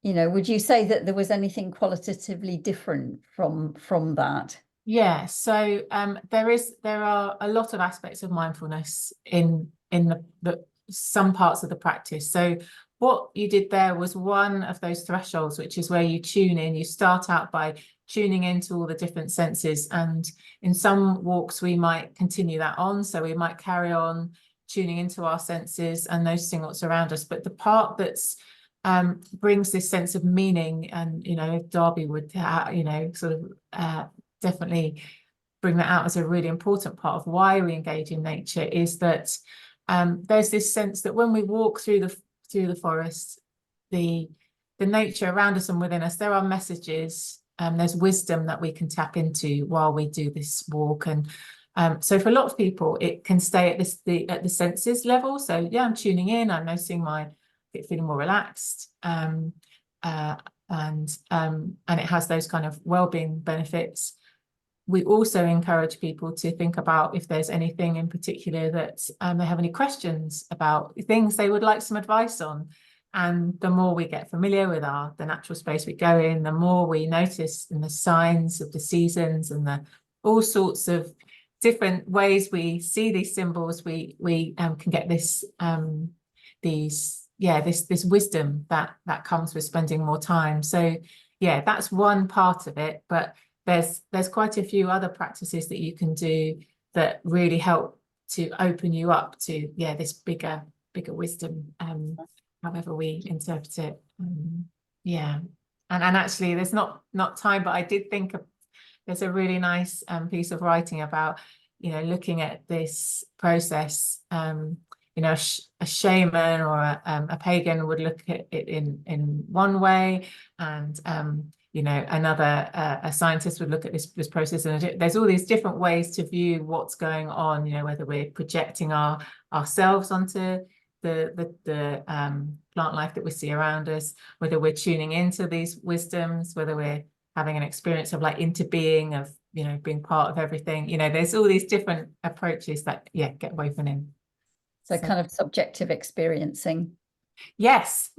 would you say that there was anything qualitatively different from that? Yeah, so there are a lot of aspects of mindfulness in the some parts of the practice. So what you did there was one of those thresholds, which is where you tune in. You start out by tuning into all the different senses, and in some walks we might continue that on. So we might carry on tuning into our senses and noticing what's around us. But the part that's brings this sense of meaning, and if Darby would sort of definitely bring that out as a really important part of why we engage in nature, is that there's this sense that when we walk through the forest, the nature around us and within us, there are messages, there's wisdom that we can tap into while we do this walk. And so for a lot of people it can stay at the senses level. So yeah, I'm tuning in, I'm noticing feeling more relaxed, and it has those kind of well-being benefits. we also encourage people to think about if there's anything in particular that they have any questions about, things they would like some advice on. And the more we get familiar with the natural space we go in, the more we notice in the signs of the seasons and the all sorts of different ways we see these symbols, we can get this this wisdom that comes with spending more time. So yeah, that's one part of it, but there's quite a few other practices that you can do that really help to open you up to this bigger wisdom, however we interpret it. And actually there's not time, but I did think there's a really nice piece of writing about looking at this process. A shaman or a pagan would look at it in one way, and another a scientist would look at this process, and there's all these different ways to view what's going on, whether we're projecting ourselves onto the plant life that we see around us, whether we're tuning into these wisdoms, whether we're having an experience of interbeing, of being part of everything. There's all these different approaches that get woven in. So kind of subjective experiencing. Yes,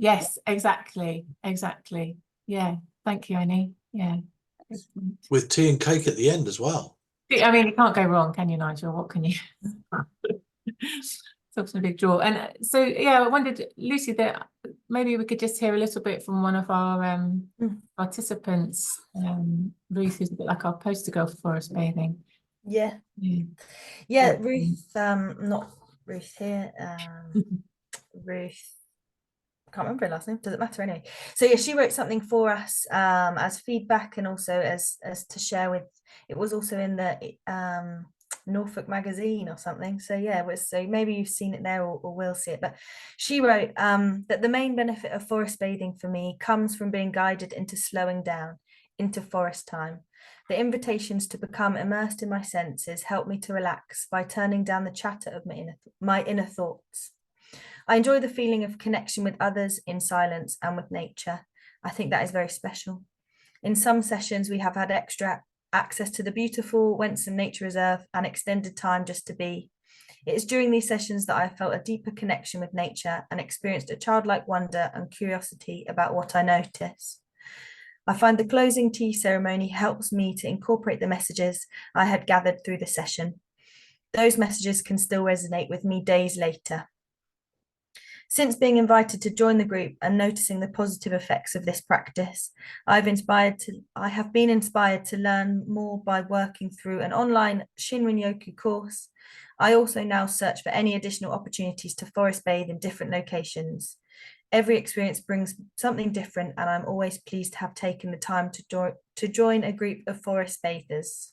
exactly. Yeah, thank you, Annie. Yeah. With tea and cake at the end as well. I mean, you can't go wrong, can you, Nigel? What can you? It's often a big draw. And so, yeah, I wondered, Lucy, that maybe we could just hear a little bit from one of our participants, Ruth, who's a bit like our poster girl for forest bathing. Yeah, Ruth, not Ruth here, Ruth, I can't remember her last name, doesn't matter anyway. So yeah, she wrote something for us as feedback, and also as to share with, it was also in the Norfolk magazine or something. So yeah, so maybe you've seen it there or will see it. But she wrote that the main benefit of forest bathing for me comes from being guided into slowing down, into forest time. The invitations to become immersed in my senses help me to relax by turning down the chatter of my inner thoughts. I enjoy the feeling of connection with others in silence and with nature. I think that is very special. In some sessions, we have had extra access to the beautiful Wensum Nature Reserve and extended time just to be. It is during these sessions that I felt a deeper connection with nature and experienced a childlike wonder and curiosity about what I notice. I find the closing tea ceremony helps me to incorporate the messages I had gathered through the session. Those messages can still resonate with me days later. Since being invited to join the group and noticing the positive effects of this practice, I have been inspired to learn more by working through an online Shinrin-yoku course. I also now search for any additional opportunities to forest bathe in different locations. Every experience brings something different, and I'm always pleased to have taken the time to join a group of forest bathers.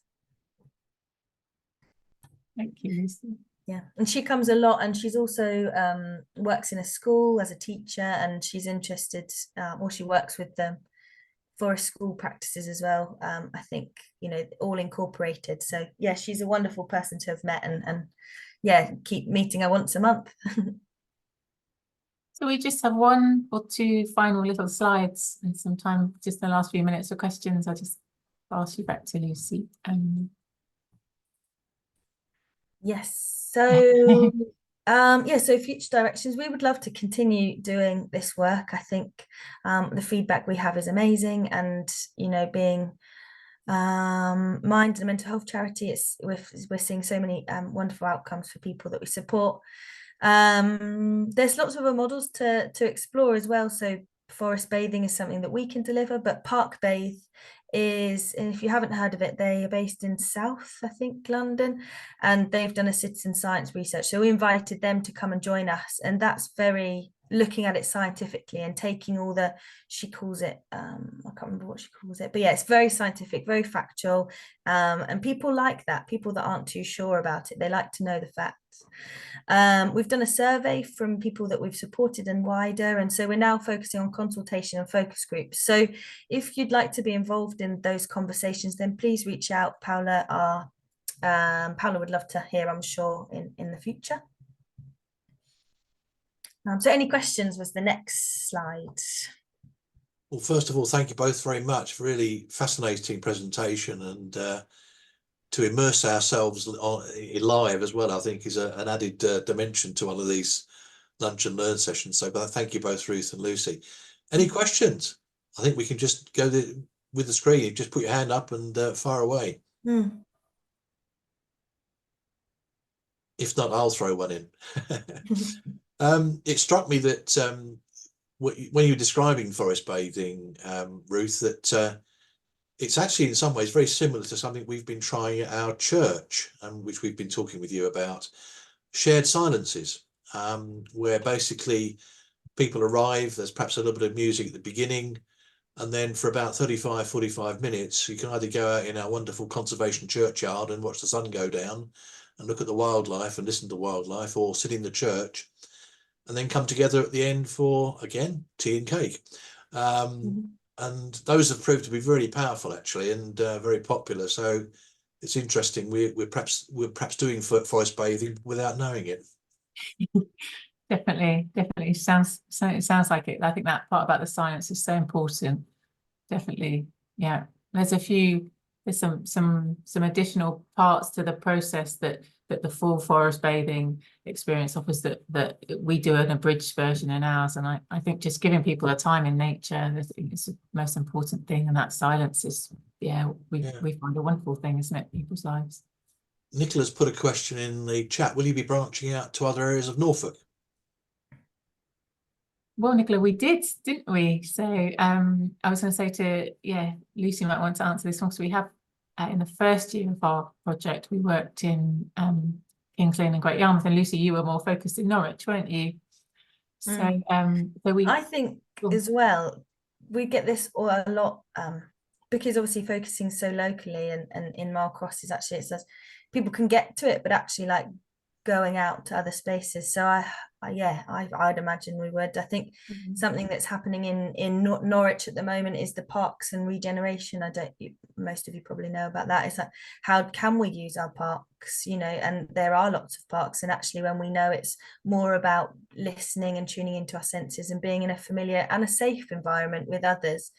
Thank you, Lucy. Yeah, and she comes a lot, and she's also works in a school as a teacher, and she's interested, or she works with the forest school practices as well. I think, all incorporated. So yeah, she's a wonderful person to have met, and yeah, keep meeting her once a month. So we just have one or two final little slides and some time, just the last few minutes for questions. I'll just pass you back to Lucy. Yes, so so future directions, we would love to continue doing this work. I think the feedback we have is amazing, and being Mind and Mental Health charity, we're seeing so many wonderful outcomes for people that we support. There's lots of other models to explore as well. So forest bathing is something that we can deliver, but Park Bathe is, and if you haven't heard of it, they are based in South, I think, London, and they've done a citizen science research. So we invited them to come and join us, and that's very looking at it scientifically and taking all the, she calls it, I can't remember what she calls it, but yeah, it's very scientific, very factual, and people like that, people that aren't too sure about it, they like to know the facts. We've done a survey from people that we've supported and wider, and so we're now focusing on consultation and focus groups. So if you'd like to be involved in those conversations, then please reach out. Paula would love to hear, I'm sure, in the future. So any questions was the next slide. Well, first of all, thank you both very much. Really fascinating presentation, and to immerse ourselves live as well, I think is an added dimension to one of these lunch and learn sessions. So but thank you both, Ruth and Lucy. Any questions? I think we can just go with the screen. You just put your hand up and fire away. If not, I'll throw one in. It struck me that when you were describing forest bathing, Ruth, that it's actually in some ways very similar to something we've been trying at our church, and which we've been talking with you about, shared silences, where basically people arrive, there's perhaps a little bit of music at the beginning, and then for about 35-45 minutes, you can either go out in our wonderful conservation churchyard and watch the sun go down and look at the wildlife and listen to wildlife, or sit in the church and then come together at the end for, again, tea and cake. And those have proved to be really powerful, actually, and very popular. So it's interesting. We're perhaps doing forest bathing without knowing it. Definitely. It sounds like it. I think that part about the silence is so important. Definitely, yeah. There's some additional parts to the process that the full forest bathing experience offers that we do an abridged version in ours. And I think just giving people a time in nature, I think it's the most important thing. And that silence is, we find a wonderful thing, isn't it, in people's lives. Nicola's put a question in the chat. Will you be branching out to other areas of Norfolk? Well, Nicola, we did, didn't we? So I was going to say Lucy might want to answer this one, because we have in the first year of our project, we worked in King's Lynn and Great Yarmouth, and Lucy, you were more focused in Norwich, weren't you? So I think as well, we get this a lot because obviously focusing so locally and in Marcross is actually, it says people can get to it, but actually like going out to other spaces. So I'd imagine we would. I think something that's happening in Norwich at the moment is the parks and regeneration. Most of you probably know about that. It's like, how can we use our parks, and there are lots of parks, and actually when we know it's more about listening and tuning into our senses and being in a familiar and a safe environment with others,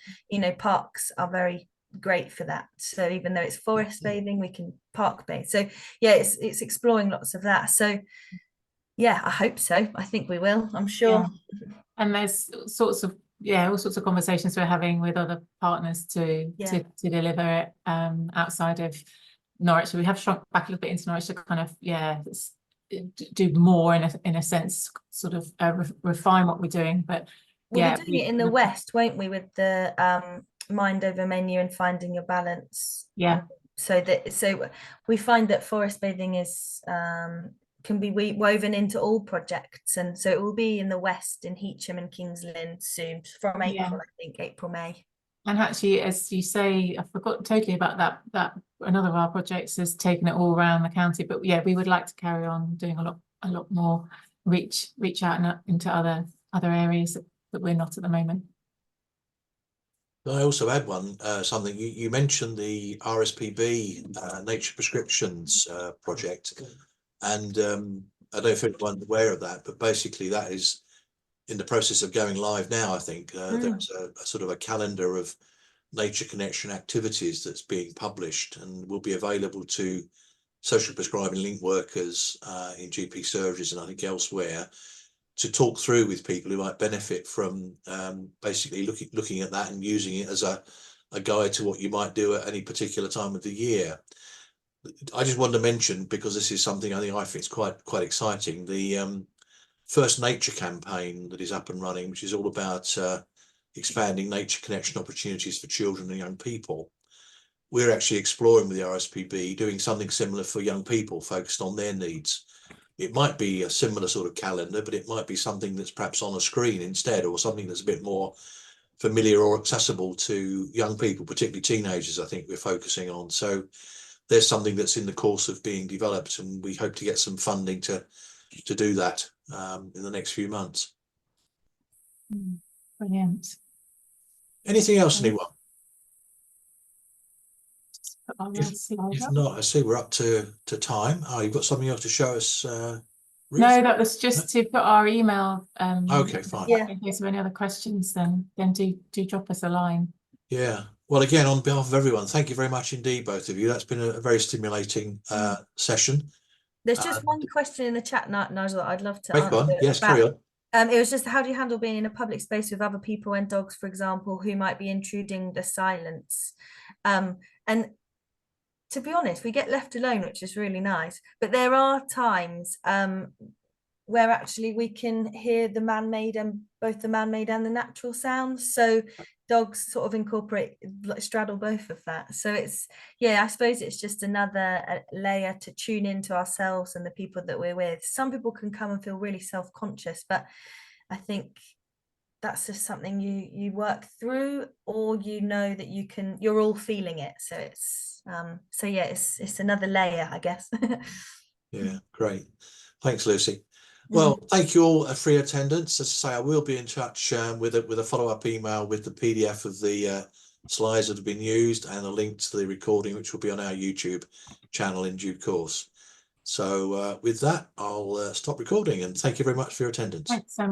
parks are very great for that. So even though it's forest bathing, we can park bathe. So it's exploring lots of that. So I hope so. I think we will, I'm sure. And there's all sorts of conversations we're having with other partners to deliver it outside of Norwich. So we have shrunk back a little bit into Norwich to kind of do more in a sense, sort of refine what we're doing. But we'll be doing it in the West, won't we, with the mind over menu and finding your balance. So we find that forest bathing is can be woven into all projects, and so it will be in the West, in Heacham and King's Lynn soon, from April, I think April, May. And actually, as you say, I forgot totally about that another of our projects has taken it all around the county, but we would like to carry on doing a lot more reach out into other areas that we're not at the moment. I also had something you mentioned, the RSPB Nature Prescriptions project, and I don't know if everyone's aware of that, but basically that is in the process of going live now. I think there's a sort of a calendar of nature connection activities that's being published and will be available to social prescribing link workers in GP surgeries and I think elsewhere, to talk through with people who might benefit from basically looking at that and using it as a guide to what you might do at any particular time of the year. I just wanted to mention, because this is something I think is quite exciting, the First Nature campaign that is up and running, which is all about expanding nature connection opportunities for children and young people. We're actually exploring with the RSPB doing something similar for young people, focused on their needs. It might be a similar sort of calendar, but it might be something that's perhaps on a screen instead, or something that's a bit more familiar or accessible to young people, particularly teenagers, I think we're focusing on. So there's something that's in the course of being developed, and we hope to get some funding to do that in the next few months. Brilliant. Anything else, anyone? If not, I see we're up to time. Oh, you've got something else to show us, Ruth? No, that was just to put our email. Okay, fine. In case of any other questions, then do drop us a line. Yeah, Well, again, on behalf of everyone, thank you very much indeed, both of you. That's been a very stimulating session. There's just one question in the chat, Nigel, that I'd love to Great answer. one. Yes, carry on. It was just, how do you handle being in a public space with other people and dogs, for example, who might be intruding the silence? And to be honest, we get left alone, which is really nice. But there are times where actually we can hear the man-made and both the man-made and the natural sounds. So dogs sort of incorporate, like, straddle both of that. So it's, yeah, I suppose it's just another layer to tune into ourselves and the people that we're with. Some people can come and feel really self-conscious, but I think that's just something you work through, or you know that you're all feeling it. So it's so yeah, it's another layer, I guess. Yeah, great. Thanks, Lucy. Well, thank you all for your attendance. As I say, I will be in touch with a follow-up email with the PDF of the slides that have been used and a link to the recording, which will be on our YouTube channel in due course. So with that, I'll stop recording, and thank you very much for your attendance. Thanks so much.